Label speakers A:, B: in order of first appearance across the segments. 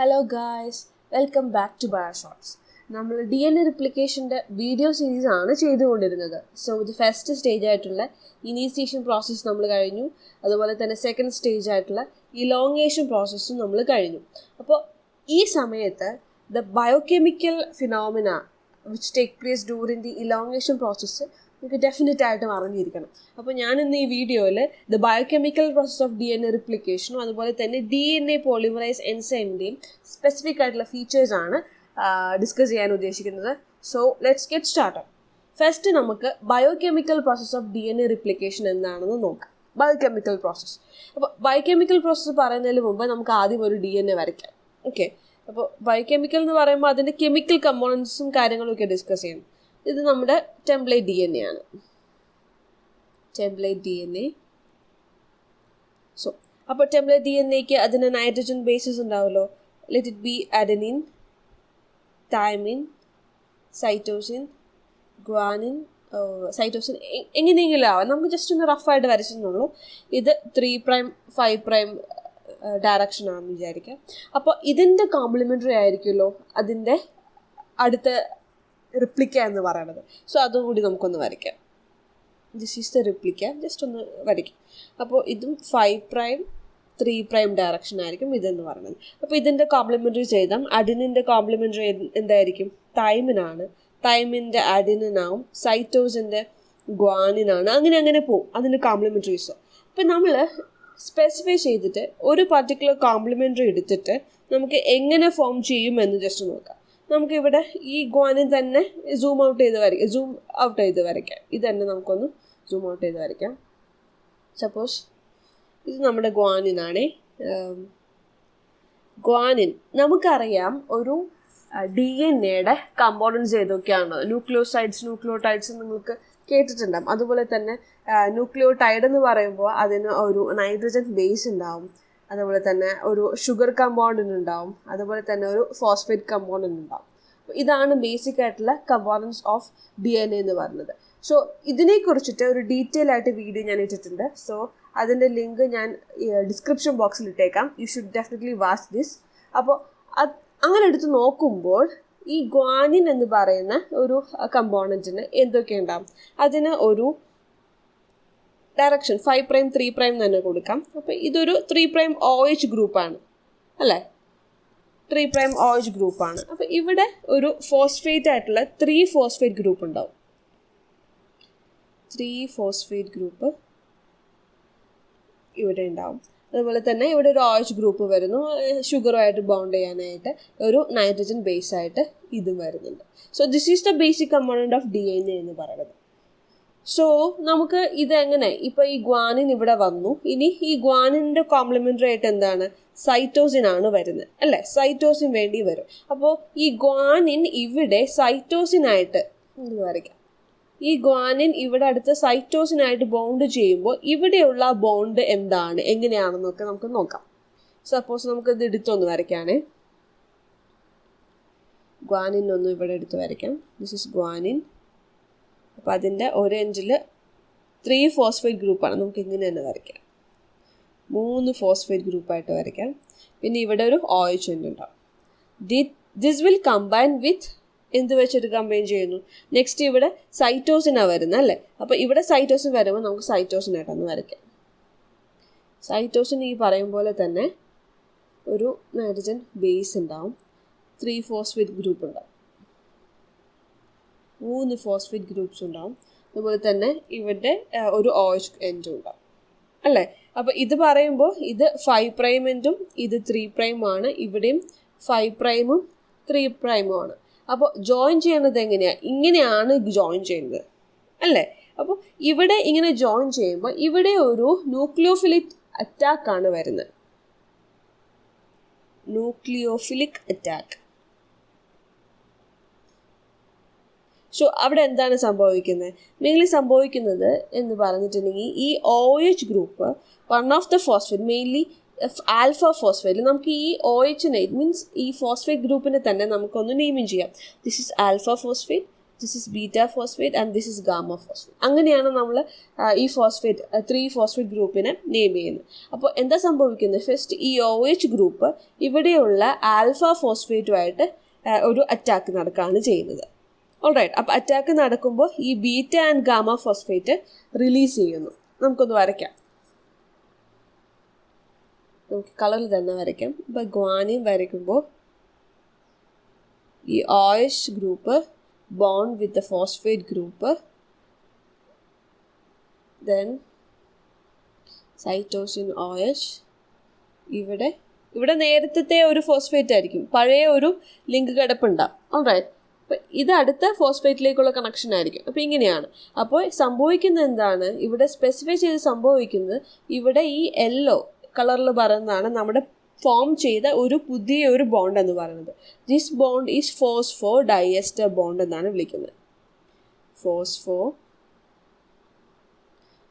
A: Hello guys, welcome back to Bioshorts. നമ്മൾ DNA replicationന്റെ video series ആണ് ചെയ്തുകൊണ്ടിരുന്നത്. സോ ഇത് ഫസ്റ്റ് സ്റ്റേജ് ആയിട്ടുള്ള ഇനീസിയേഷൻ പ്രോസസ്സ് നമ്മൾ കഴിഞ്ഞു. അതുപോലെ തന്നെ സെക്കൻഡ് സ്റ്റേജ് ആയിട്ടുള്ള ഇലോങ്ങേഷൻ പ്രോസസ്സും നമ്മൾ കഴിഞ്ഞു. അപ്പോൾ ഈ സമയത്ത് the biochemical phenomena which take place during the elongation process നമുക്ക് ഡെഫിനറ്റ് ആയിട്ടും അറിഞ്ഞിരിക്കണം. അപ്പോൾ ഞാനിന്ന് ഈ വീഡിയോയിൽ the biochemical process of DNA റിപ്ലിക്കേഷനും അതുപോലെ തന്നെ DNA പോളിമറൈസ് എൻസൈമിൻ്റെയും സ്പെസിഫിക് ആയിട്ടുള്ള ഫീച്ചേഴ്സാണ് ഡിസ്കസ് ചെയ്യാൻ ഉദ്ദേശിക്കുന്നത്. So let's get started. First നമുക്ക് biochemical process of DNA replication എന്താണെന്ന് നോക്കാം. Biochemical process. അപ്പോൾ ബയോകെമിക്കൽ പ്രോസസ്സ് പറയുന്നതിന് മുമ്പ് നമുക്ക് ആദ്യം ഒരു DNA വരയ്ക്കാം. ഓക്കെ, അപ്പോൾ ബയോകെമിക്കൽ എന്ന് പറയുമ്പോൾ അതിൻ്റെ കെമിക്കൽ കമ്പോണൻസും കാര്യങ്ങളും ഒക്കെ ഡിസ്കസ് ചെയ്യണം. ഇത് നമ്മുടെ ടെംപ്ലേറ്റ് DNA ആണ്. Template DNA. സോ അപ്പോൾ ടെംപ്ലേറ്റ് DNAക്ക് അതിന് നൈട്രജൻ ബേസസ് ഉണ്ടാവുമല്ലോ. Let it be adenine, thymine, cytosine, guanine, cytosine, എങ്ങനെയെങ്കിലും ആവാം. നമുക്ക് ജസ്റ്റ് ഒന്ന് റഫായിട്ട് വരച്ചെന്നുള്ളൂ. ഇത് 3' 5' ഡയറക്ഷനാണെന്ന് വിചാരിക്കാം. അപ്പോൾ ഇതിൻ്റെ കോംപ്ലിമെൻ്ററി ആയിരിക്കുമല്ലോ അതിൻ്റെ അടുത്ത റിപ്ലിക്ക എന്ന് പറയുന്നത്. സോ അതും കൂടി നമുക്കൊന്ന് വരയ്ക്കാം. This is the replica. Just ഒന്ന് വരയ്ക്കാം. അപ്പോൾ ഇതും 5' 3' ഡയറക്ഷൻ ആയിരിക്കും ഇതെന്ന് പറയുന്നത്. അപ്പോൾ ഇതിൻ്റെ കോംപ്ലിമെൻ്ററി ചെയ്താൽ അഡിനിൻ്റെ കോംപ്ലിമെൻ്ററി എന്തായിരിക്കും? തൈമിനാണ്. തൈമിൻ്റെ അഡിനാവും. സൈറ്റോസിൻ്റെ ഗ്വാനിനാണ്. അങ്ങനെ പോവും അതിൻ്റെ കോംപ്ലിമെൻ്ററീസ്. അപ്പോൾ നമ്മൾ സ്പെസിഫൈ ചെയ്തിട്ട് ഒരു പർട്ടിക്കുലർ കോംപ്ലിമെൻ്ററി എടുത്തിട്ട് നമുക്ക് എങ്ങനെ ഫോം ചെയ്യുമെന്ന് ജസ്റ്റ് നോക്കാം. നമുക്കിവിടെ ഈ ഗ്വാനിൻ തന്നെ സൂം ഔട്ട് ചെയ്ത് വരയ്ക്കാം. ഇത് തന്നെ നമുക്കൊന്ന് സൂം ഔട്ട് ചെയ്ത് വരയ്ക്കാം. സപ്പോസ് ഇത് നമ്മുടെ ഗ്വാനിനാണ്. ഗ്വാനിൻ നമുക്കറിയാം ഒരു DNA കമ്പോണൻസ് ഏതൊക്കെയാണ്. ന്യൂക്ലിയോടൈഡ്സ് നിങ്ങൾക്ക് കേട്ടിട്ടുണ്ടാകും. അതുപോലെ തന്നെ ന്യൂക്ലിയോടൈഡ് എന്ന് പറയുമ്പോൾ അതിന് ഒരു നൈട്രജൻ ബേസ് ഉണ്ടാവും. അതുപോലെ തന്നെ ഒരു ഷുഗർ കമ്പോണൻ്റ് ഉണ്ടാവും. അതുപോലെ തന്നെ ഒരു ഫോസ്ഫേറ്റ് കമ്പോണൻ്റ് ഉണ്ടാവും. ഇതാണ് ബേസിക് ആയിട്ടുള്ള കമ്പോണൻസ് ഓഫ് DNA എന്ന് പറയുന്നത്. സോ ഇതിനെക്കുറിച്ചിട്ട് ഒരു ഡീറ്റെയിൽ ആയിട്ട് വീഡിയോ ഞാൻ ഇട്ടിട്ടുണ്ട്. സോ അതിൻ്റെ ലിങ്ക് ഞാൻ ഡിസ്ക്രിപ്ഷൻ ബോക്സിൽ ഇട്ടേക്കാം. You should definitely watch this. അപ്പോൾ അങ്ങനെ എടുത്ത് നോക്കുമ്പോൾ ഈ ഗ്വാനിൻ എന്ന് പറയുന്ന ഒരു കമ്പോണൻറ്റിന് എന്തൊക്കെ ഉണ്ടാവും? അതിന് ഒരു ഡയറക്ഷൻ 5' 3' തന്നെ കൊടുക്കാം. അപ്പോൾ ഇതൊരു 3' OH ഗ്രൂപ്പാണ് അല്ലേ? 3' OH ഗ്രൂപ്പാണ്. അപ്പോൾ ഇവിടെ ഒരു ഫോസ്ഫേറ്റ് ആയിട്ടുള്ള 3 ഫോസ്ഫേറ്റ് ഗ്രൂപ്പ് ഉണ്ടാവും. 3 ഫോസ്ഫേറ്റ് ഗ്രൂപ്പ് ഇവിടെ ഉണ്ടാവും. അതുപോലെ തന്നെ ഇവിടെ ഒരു OH ഗ്രൂപ്പ് വരുന്നു. ഷുഗറുമായിട്ട് ബോണ്ട് ചെയ്യാനായിട്ട് ഒരു നൈട്രജൻ ബേസ് ആയിട്ട് ഇതും വരുന്നുണ്ട്. So this is the basic component of DNA എന്ന് പറയുന്നത്. സോ നമുക്ക് ഇതെങ്ങനെ ഇപ്പോൾ ഈ ഗ്വാനിൻ ഇവിടെ വന്നു. ഇനി ഈ ഗ്വാനിൻ്റെ കോംപ്ലിമെൻ്ററി ആയിട്ട് എന്താണ്? സൈറ്റോസിൻ ആണ് വരുന്നത് അല്ലേ? സൈറ്റോസിൻ വേണ്ടി വരും. അപ്പോൾ ഈ ഗ്വാനിൻ ഇവിടെ സൈറ്റോസിനായിട്ട് വരയ്ക്കാം. ഈ ഗ്വാനിൻ ഇവിടെ അടുത്ത് സൈറ്റോസിനായിട്ട് ബോണ്ട് ചെയ്യുമ്പോൾ ഇവിടെയുള്ള ബോണ്ട് എന്താണ്, എങ്ങനെയാണെന്നൊക്കെ നമുക്ക് നോക്കാം. സപ്പോസ് നമുക്കിത് എടുത്തൊന്ന് വരയ്ക്കാനേ. ഗ്വാനിൻ ഒന്ന് ഇവിടെ എടുത്ത് വരയ്ക്കാം. This is guanine. അപ്പോൾ അതിൻ്റെ ഒരു എൻഡിൽ 3 ഫോസ്ഫേറ്റ് ഗ്രൂപ്പാണ്. നമുക്ക് ഇങ്ങനെ തന്നെ വരയ്ക്കാം. 3 ഫോസ്ഫേറ്റ് ഗ്രൂപ്പായിട്ട് വരയ്ക്കാം. പിന്നെ ഇവിടെ ഒരു OH എൻഡ് ഉണ്ടാവും. ദിസ് വിൽ കമ്പൈൻ വിത്ത് എന്ത് വെച്ചിട്ട് കമ്പൈൻ ചെയ്യുന്നു? നെക്സ്റ്റ് ഇവിടെ സൈറ്റോസിനാണ് വരുന്നത് അല്ലേ? അപ്പോൾ ഇവിടെ സൈറ്റോസിൻ വരുമ്പോൾ നമുക്ക് സൈറ്റോസിനായിട്ടൊന്ന് വരയ്ക്കാം. സൈറ്റോസിൻ ഈ പറയും പോലെ തന്നെ ഒരു നൈട്രജൻ ബേസ് ഉണ്ടാവും. 3 ഫോസ്ഫേറ്റ് ഗ്രൂപ്പ് ഉണ്ടാവും. 3 ഫോസ്ഫേറ്റ് ഗ്രൂപ്പ്സ് ഉണ്ടാവും. അതുപോലെ തന്നെ ഇവിടെ ഒരു OH എൻഡും ഉണ്ടാവും അല്ലേ? അപ്പോൾ ഇത് പറയുമ്പോൾ ഇത് 5' എൻഡും ഇത് 3' ആണ്. ഇവിടെയും 5' 3' ആണ്. അപ്പോൾ ജോയിൻ ചെയ്യുന്നത് എങ്ങനെയാണ്? ഇങ്ങനെയാണ് ജോയിൻ ചെയ്യുന്നത് അല്ലേ? അപ്പോൾ ഇവിടെ ഇങ്ങനെ ജോയിൻ ചെയ്യുമ്പോൾ ഇവിടെ ഒരു ന്യൂക്ലിയോഫിലിക് അറ്റാക്കാണ് വരുന്നത്. Nucleophilic attack. സോ അവിടെ എന്താണ് സംഭവിക്കുന്നത്? മെയിൻലി സംഭവിക്കുന്നത് എന്ന് പറഞ്ഞിട്ടുണ്ടെങ്കിൽ ഈ OH group one of the phosphate, mainly alpha phosphate, നമുക്ക് ഈ OHനെ ഇറ്റ് മീൻസ് ഈ ഫോസ്ഫേറ്റ് ഗ്രൂപ്പിനെ തന്നെ നമുക്കൊന്ന് നെയിമിങ് ചെയ്യാം. This is alpha phosphate, This is beta phosphate and this is gamma phosphate. അങ്ങനെയാണ് നമ്മൾ ഈ ഫോസ്ഫേറ്റ് 3 ഫോസ്ഫേറ്റ് ഗ്രൂപ്പിനെ നെയിം ചെയ്യുന്നത്. അപ്പോൾ എന്താ സംഭവിക്കുന്നത്? ഫസ്റ്റ് ഈ OH ഗ്രൂപ്പ് ഇവിടെയുള്ള ആൽഫ ഫോസ്ഫേറ്റുമായിട്ട് ഒരു അറ്റാക്ക് നടക്കുകയാണ് ചെയ്യുന്നത്. ഓൾറൈറ്റ്, അപ്പോൾ അറ്റാക്ക് നടക്കുമ്പോൾ ഈ beta and gamma phosphate release ചെയ്യുന്നു. നമുക്കൊന്ന് വരയ്ക്കാം. നമുക്ക് കളറിൽ തന്നെ വരയ്ക്കാം. ഇപ്പോൾ ഗ്വാനിൻ വരയ്ക്കുമ്പോൾ ഈ OH group bond with the phosphate group, then cytosine OH ഇവിടെ നേരത്തെ ഒരു ഫോസ്ഫേറ്റ് ആയിരിക്കും, പഴയ ഒരു ലിങ്ക് കിടപ്പുണ്ടാവും. ഓൾറൈറ്റ്, അപ്പോൾ ഇത് അടുത്ത ഫോസ്ഫേറ്റിലേക്കുള്ള കണക്ഷൻ ആയിരിക്കും. അപ്പോൾ ഇങ്ങനെയാണ്. അപ്പോൾ സംഭവിക്കുന്നത് എന്താണ്? ഇവിടെ സ്പെസിഫൈ ചെയ്ത് സംഭവിക്കുന്നത് ഇവിടെ ഈ യെല്ലോ കളറിൽ പറയുന്നതാണ് നമ്മുടെ ഫോം ചെയ്ത ഒരു പുതിയൊരു ബോണ്ട് എന്ന് പറയുന്നത്. This bond is phospho diester bond എന്നാണ് വിളിക്കുന്നത്. ഫോസ്ഫോ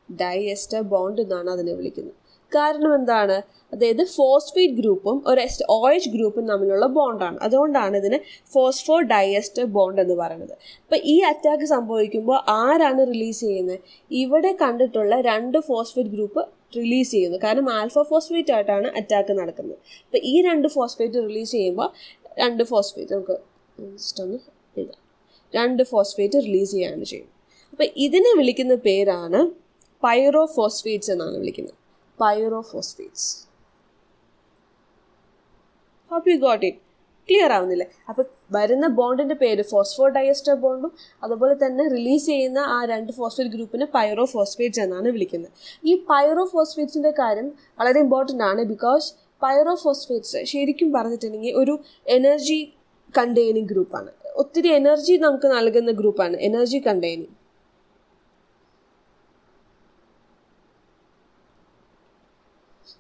A: ഡയസ്റ്റർ ബോണ്ട് എന്നാണ് അതിനെ വിളിക്കുന്നത്. കാരണം എന്താണ്? അതായത് ഫോസ്ഫേറ്റ് ഗ്രൂപ്പും ഒരു OH ഗ്രൂപ്പും തമ്മിലുള്ള ബോണ്ടാണ്. അതുകൊണ്ടാണ് ഇതിന് ഫോസ്ഫോ ഡയസ്റ്റർ ബോണ്ട് എന്ന് പറയുന്നത്. അപ്പം ഈ അറ്റാക്ക് സംഭവിക്കുമ്പോൾ ആരാണ് റിലീസ് ചെയ്യുന്നത്? ഇവിടെ കണ്ടിട്ടുള്ള 2 ഫോസ്ഫേറ്റ് ഗ്രൂപ്പ് റിലീസ് ചെയ്യുന്നു. കാരണം ആൽഫ ഫോസ്ഫേറ്റ് ആയിട്ടാണ് അറ്റാക്ക് നടക്കുന്നത്. അപ്പം ഈ 2 ഫോസ്ഫേറ്റ് റിലീസ് ചെയ്യുമ്പോൾ 2 ഫോസ്ഫേറ്റ് നമുക്ക് ജസ്റ്റ് ഒന്ന് എഴുതാം. 2 ഫോസ്ഫേറ്റ് റിലീസ് ചെയ്യാണ് ചെയ്യുന്നത്. അപ്പം ഇതിനെ വിളിക്കുന്ന പേരാണ് പൈറോഫോസ്ഫേറ്റ്സ് എന്നാണ് വിളിക്കുന്നത്. Pyrophosphates. Hope you got it. Clear ആവുന്നില്ലേ? അപ്പോൾ വരുന്ന ബോണ്ടിൻ്റെ പേര് ഫോസ്ഫോ ഡയസ്റ്റർ ബോണ്ടും അതുപോലെ തന്നെ റിലീസ് ചെയ്യുന്ന ആ 2 ഫോസ്ഫേറ്റ് ഗ്രൂപ്പിനെ പൈറോഫോസ്ഫേറ്റ്സ് എന്നാണ് വിളിക്കുന്നത്. ഈ പൈറോഫോസ്ഫേറ്റ്സിൻ്റെ കാര്യം വളരെ ഇമ്പോർട്ടൻ്റ് ആണ്. ബിക്കോസ് പൈറോഫോസ്ഫേറ്റ്സ് ശരിക്കും പറഞ്ഞിട്ടുണ്ടെങ്കിൽ ഒരു എനർജി കണ്ടെയ്നിങ് ഗ്രൂപ്പാണ്. ഒത്തിരി എനർജി നമുക്ക് നൽകുന്ന ഗ്രൂപ്പാണ് എനർജി കണ്ടെയ്നിങ്.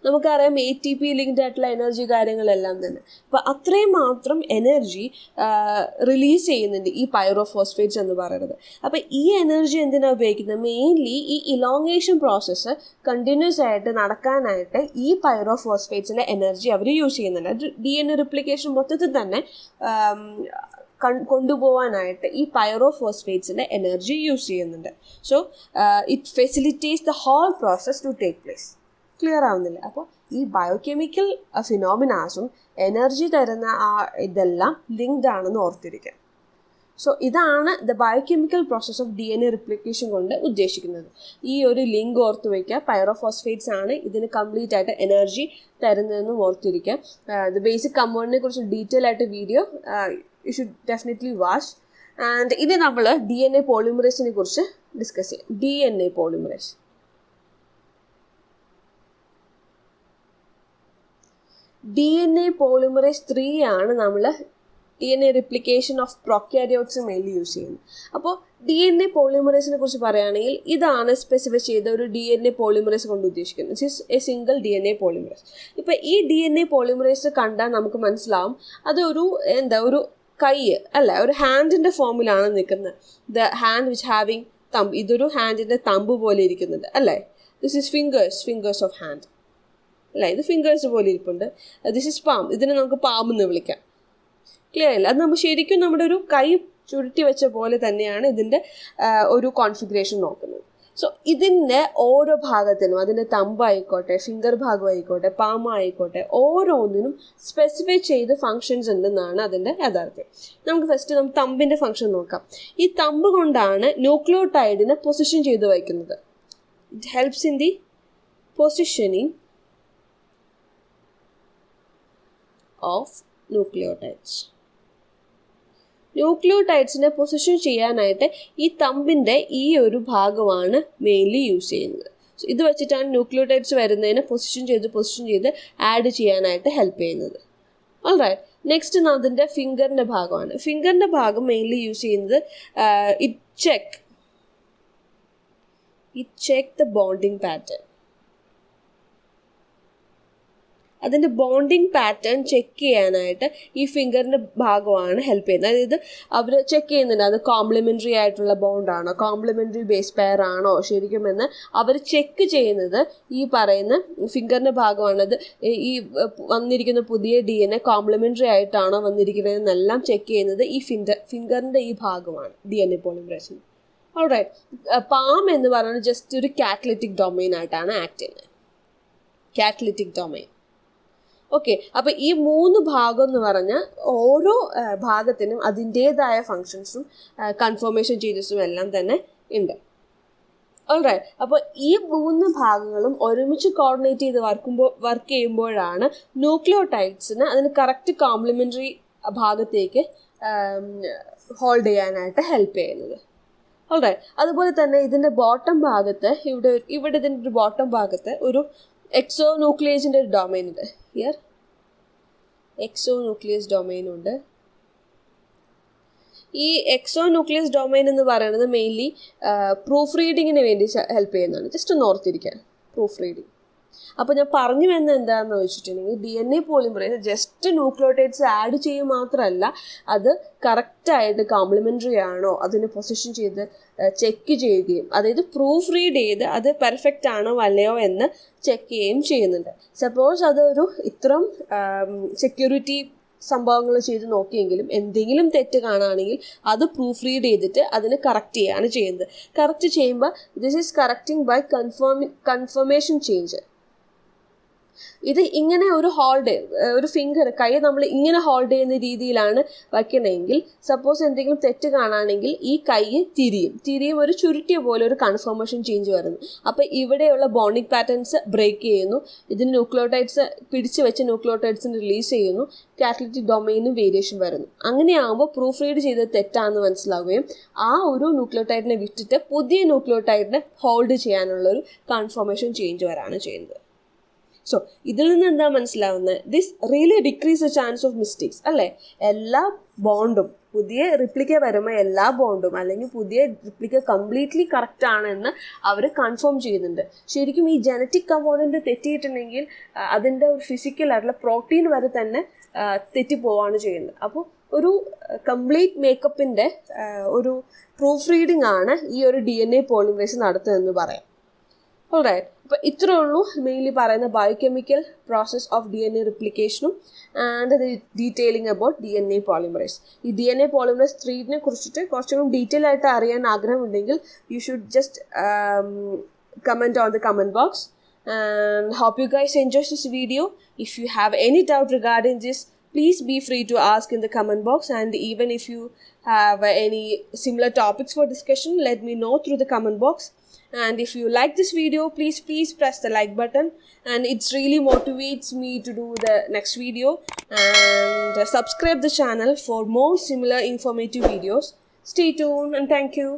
A: നമുക്കറിയാം ATP ലിങ്ക്ഡ് ആയിട്ടുള്ള എനർജി കാര്യങ്ങളെല്ലാം തന്നെ. അപ്പോൾ അത്രയും മാത്രം എനർജി റിലീസ് ചെയ്യുന്നുണ്ട് ഈ പൈറോഫോസ്ഫേറ്റ്സ് എന്ന് പറയുന്നത്. അപ്പോൾ ഈ എനർജി എന്തിനാണ് ഉപയോഗിക്കുന്നത്? മെയിൻലി ഈ ഇലോങ്ങേഷൻ പ്രോസസ്സ് കണ്ടിന്യൂസ് ആയിട്ട് നടക്കാനായിട്ട് ഈ പൈറോഫോസ്ഫേറ്റ്സിൻ്റെ എനർജി അവർ യൂസ് ചെയ്യുന്നുണ്ട്. DNA റിപ്ലിക്കേഷൻ മൊത്തത്തിൽ തന്നെ കൊണ്ടുപോകാനായിട്ട് ഈ പൈറോഫോസ്ഫേറ്റ്സിൻ്റെ എനർജി യൂസ് ചെയ്യുന്നുണ്ട്. So it facilitates the whole process to take place. Clear ആവുന്നില്ല? അപ്പോൾ ഈ ബയോകെമിക്കൽ ഫിനോമിനാസും എനർജി തരുന്ന ആ ഇതെല്ലാം ലിങ്ക്ഡ് ആണെന്ന് ഓർത്തിരിക്കാം. സോ ഇതാണ് the biochemical process of DNA replication കൊണ്ട് ഉദ്ദേശിക്കുന്നത്. ഈ ഒരു ലിങ്ക് ഓർത്ത് വയ്ക്കുക. പൈറോഫോസ്ഫേറ്റ്സ് ആണ് ഇതിന് കംപ്ലീറ്റ് ആയിട്ട് എനർജി തരുന്നതെന്നും ഓർത്തിരിക്കാം. ദ ബേസിക് കമ്പൗണ്ടിനെ കുറിച്ച് ഡീറ്റെയിൽ ആയിട്ട് video you should definitely watch. And ഇനി നമ്മൾ DNA പോളിമറേസിനെ കുറിച്ച് ഡിസ്കസ് ചെയ്യാം. DNA polymerase. DNA പോളിമറേസ് 3 ആണ് നമ്മൾ DNA replication of prokaryotes mainly use ചെയ്യുന്നത്. അപ്പോൾ DNA പോളിമറേസിനെ കുറിച്ച് പറയുകയാണെങ്കിൽ ഇതാണ് സ്പെസിഫൈ ചെയ്ത ഒരു DNA പോളിമറേസ് കൊണ്ട് ഉദ്ദേശിക്കുന്നത്. This is A single DNA polymerase. ഇപ്പോൾ ഈ DNA പോളിമറേസ് കണ്ടാൽ നമുക്ക് മനസ്സിലാവും അതൊരു ഒരു കൈ അല്ല, ഒരു ഹാൻഡിൻ്റെ ഫോമിലാണ് നിൽക്കുന്നത്. The hand which having thumb. ഇതൊരു ഹാൻഡിൻ്റെ തമ്പ് പോലെ ഇരിക്കുന്നുണ്ട് അല്ലേ? This is fingers of hand അല്ല, ഇത് ഫിംഗേഴ്സ് പോലെ ഇരിപ്പുണ്ട്. This is palm. ഇതിനെ നമുക്ക് പാം എന്ന് വിളിക്കാം. ക്ലിയർ അല്ല? അത് നമ്മൾ ശരിക്കും നമ്മുടെ ഒരു കൈ ചുരുട്ടി വെച്ച പോലെ തന്നെയാണ് ഇതിൻ്റെ ഒരു കോൺഫിഗറേഷൻ നോക്കുന്നത്. സോ ഇതിൻ്റെ ഓരോ ഭാഗത്തിനും അതിൻ്റെ തമ്പായിക്കോട്ടെ, ഫിംഗർ ഭാഗമായിക്കോട്ടെ, പാം ആയിക്കോട്ടെ, ഓരോന്നിനും സ്പെസിഫൈ ചെയ്ത് ഫങ്ഷൻസ് ഉണ്ടെന്നാണ് അതിൻ്റെ യാഥാർത്ഥ്യം. നമുക്ക് ഫസ്റ്റ് തമ്പിൻ്റെ ഫങ്ഷൻ നോക്കാം. ഈ തമ്പ് കൊണ്ടാണ് ന്യൂക്ലിയോടൈഡിനെ പൊസിഷൻ ചെയ്ത് വയ്ക്കുന്നത്. It helps in the positioning of nucleotides. ന്യൂക്ലിയോടൈഡ്സിനെ പൊസിഷൻ ചെയ്യാനായിട്ട് ഈ തമ്പിൻ്റെ ഈ ഒരു ഭാഗമാണ് മെയിൻലി യൂസ് ചെയ്യുന്നത്. സോ ഇത് വെച്ചിട്ടാണ് ന്യൂക്ലിയോടൈഡ്സ് വരുന്നതിനെ പൊസിഷൻ ചെയ്ത് ആഡ് ചെയ്യാനായിട്ട് ഹെൽപ്പ് ചെയ്യുന്നത്. ഓൾറൈറ്റ്, നെക്സ്റ്റ് അതിൻ്റെ ഫിംഗറിൻ്റെ ഭാഗമാണ്. ഫിംഗറിൻ്റെ ഭാഗം മെയിൻലി യൂസ് ചെയ്യുന്നത് it check the bonding pattern. അതിൻ്റെ ബോണ്ടിങ് പാറ്റേൺ ചെക്ക് ചെയ്യാനായിട്ട് ഈ ഫിംഗറിൻ്റെ ഭാഗമാണ് ഹെൽപ്പ് ചെയ്യുന്നത്. അതായത് അവർ ചെക്ക് ചെയ്യുന്നുണ്ട് അത് കോംപ്ലിമെൻ്ററി ആയിട്ടുള്ള ബോണ്ടാണോ, കോംപ്ലിമെൻ്ററി ബേസ് പെയർ ആണോ ശരിക്കുമെന്ന് അവർ ചെക്ക് ചെയ്യുന്നത് ഈ പറയുന്ന ഫിംഗറിൻ്റെ ഭാഗമാണ്. അത് ഈ വന്നിരിക്കുന്ന പുതിയ DNA കോംപ്ലിമെൻ്ററി ആയിട്ടാണോ വന്നിരിക്കുന്നതെന്നെല്ലാം ചെക്ക് ചെയ്യുന്നത് ഈ ഫിംഗറിൻ്റെ ഈ ഭാഗമാണ് DNA പോളിമറേസിന്. ഓൾറൈറ്റ്, പാം എന്ന് പറയുന്നത് ജസ്റ്റ് ഒരു കാറ്റലിറ്റിക് ഡൊമൈൻ ആയിട്ടാണ് ആക്ട് ചെയ്യുന്നത്. Catalytic domain. ഓക്കെ, അപ്പോൾ ഈ 3 ഭാഗം എന്ന് പറഞ്ഞാൽ ഓരോ ഭാഗത്തിനും അതിൻ്റേതായ ഫങ്ഷൻസും കൺഫർമേഷൻ ചേഞ്ചസും എല്ലാം തന്നെ ഉണ്ട്. ഓൾറൈറ്റ്, അപ്പോൾ ഈ 3 ഭാഗങ്ങളും ഒരുമിച്ച് കോർഡിനേറ്റ് ചെയ്ത് വർക്ക് ചെയ്യുമ്പോഴാണ് ന്യൂക്ലിയോടൈഡ്സിന് അതിന് കറക്റ്റ് കോംപ്ലിമെൻ്ററി ഭാഗത്തേക്ക് ഹോൾഡ് ചെയ്യാനായിട്ട് ഹെൽപ്പ് ചെയ്യുന്നത്. ഓൾറൈറ്റ്, അതുപോലെ തന്നെ ഇതിൻ്റെ ബോട്ടം ഭാഗത്ത് ഇവിടെ ഇതിൻ്റെ ഒരു ബോട്ടം ഭാഗത്ത് ഒരു എക്സോ ന്യൂക്ലിയേസിൻ്റെ ഒരു ഡൊമൈൻ ഉണ്ട്. ഹിയർ എക്സോ ന്യൂക്ലിയസ് ഡൊമൈൻ ഉണ്ട്. ഈ എക്സോ ന്യൂക്ലിയസ് ഡൊമൈൻ എന്ന് പറയുന്നത് മെയിൻലി പ്രൂഫ് റീഡിങ്ങിന് വേണ്ടി ഹെൽപ്പ് ചെയ്യുന്നതാണ്. ജസ്റ്റ് ഒന്ന് ഓർത്തിരിക്കുക, പ്രൂഫ് റീഡിങ്. അപ്പോൾ ഞാൻ പറഞ്ഞു വരുന്നത് എന്താണെന്ന് വെച്ചിട്ടുണ്ടെങ്കിൽ DNA polymerase just nucleotides add ചെയ്യുക മാത്രമല്ല, അത് കറക്റ്റായിട്ട് കോംപ്ലിമെൻ്ററി ആണോ അതിന് പൊസിഷൻ ചെയ്ത് ചെക്ക് ചെയ്യുകയും, അതായത് പ്രൂഫ് റീഡ് ചെയ്ത് അത് പെർഫെക്റ്റ് ആണോ അല്ലയോ എന്ന് ചെക്ക് ചെയ്യുകയും ചെയ്യുന്നുണ്ട്. സപ്പോസ് അതൊരു ഇത്രയും സെക്യൂരിറ്റി സംഭവങ്ങൾ ചെയ്ത് നോക്കിയെങ്കിലും എന്തെങ്കിലും തെറ്റ് കാണുകയാണെങ്കിൽ അത് പ്രൂഫ് റീഡ് ചെയ്തിട്ട് അതിന് കറക്റ്റ് ചെയ്യുകയാണ് ചെയ്യുന്നത്. കറക്റ്റ് ചെയ്യുമ്പോൾ this is correcting by conformation change. ഇത് ഇങ്ങനെ ഒരു ഫിംഗർ കൈ നമ്മൾ ഇങ്ങനെ ഹോൾഡ് ചെയ്യുന്ന രീതിയിലാണ് വയ്ക്കണമെങ്കിൽ, സപ്പോസ് എന്തെങ്കിലും തെറ്റ് കാണുകയാണെങ്കിൽ ഈ കൈ തിരിയും ഒരു ചുരുട്ടിയ പോലെ ഒരു കൺഫർമേഷൻ ചേഞ്ച് വരുന്നു. അപ്പോൾ ഇവിടെയുള്ള ബോണ്ടിങ് പാറ്റേൺസ് ബ്രേക്ക് ചെയ്യുന്നു, ഇതിന് ന്യൂക്ലിയോടൈഡ്സ് പിടിച്ച് വെച്ച് ന്യൂക്ലിയോടൈഡ്സിന് റിലീസ് ചെയ്യുന്നു, കാറ്റലിറ്റിക് ഡൊമൈനും വേരിയേഷൻ വരുന്നു. അങ്ങനെയാകുമ്പോൾ പ്രൂഫ് റീഡ് ചെയ്ത് തെറ്റാണെന്ന് മനസ്സിലാവുകയും ആ ഒരു ന്യൂക്ലിയോടൈഡിനെ വിട്ടിട്ട് പുതിയ ന്യൂക്ലിയോടൈഡിനെ ഹോൾഡ് ചെയ്യാനുള്ളൊരു കൺഫർമേഷൻ ചേഞ്ച് വരാണ് ചെയ്യുന്നത്. സോ ഇതിൽ നിന്ന് എന്താ മനസ്സിലാവുന്നത്? This really decrease the chance of mistakes അല്ലേ. എല്ലാ ബോണ്ടും പുതിയ റിപ്ലിക്ക വരുമ്പോൾ എല്ലാ ബോണ്ടും അല്ലെങ്കിൽ പുതിയ റിപ്ലിക്ക കംപ്ലീറ്റ്ലി കറക്റ്റ് ആണെന്ന് അവർ കൺഫേം ചെയ്യുന്നുണ്ട്. ശരിക്കും ഈ ജനറ്റിക് കമ്പോണൻറ്റ് തെറ്റിയിട്ടുണ്ടെങ്കിൽ അതിൻ്റെ ഒരു ഫിസിക്കലായിട്ടുള്ള പ്രോട്ടീൻ വരെ തന്നെ തെറ്റിപ്പോവാണ് ചെയ്യുന്നത്. അപ്പോൾ ഒരു കംപ്ലീറ്റ് മേക്കപ്പിൻ്റെ ഒരു പ്രൂഫ് റീഡിംഗ് ആണ് ഈ ഒരു DNA പോളിമറേസ് നടത്തുന്നതെന്ന് പറയാം. ഓൾറൈറ്റ്, അപ്പോൾ ഇത്രയേ ഉള്ളൂ മെയിൻലി പറയുന്ന ബയോകെമിക്കൽ പ്രോസസ് ഓഫ് DNA റിപ്ലിക്കേഷനും and detailing about DNA polymerase. ഈ DNA പോളിമറേസ് 3നെ കുറിച്ചിട്ട് കുറച്ചുകൂടി ഡീറ്റെയിൽ ആയിട്ട് അറിയാൻ ആഗ്രഹമുണ്ടെങ്കിൽ you should just comment on the comment box. And hope you guys enjoy this video. If you have any doubt regarding this, please be free to ask in the comment box, and even if you have any similar topics for discussion, let me know through the comment box. And if you like this video, please press the like button, and it really motivates me to do the next video. And subscribe the channel for more similar informative videos. Stay tuned and thank you.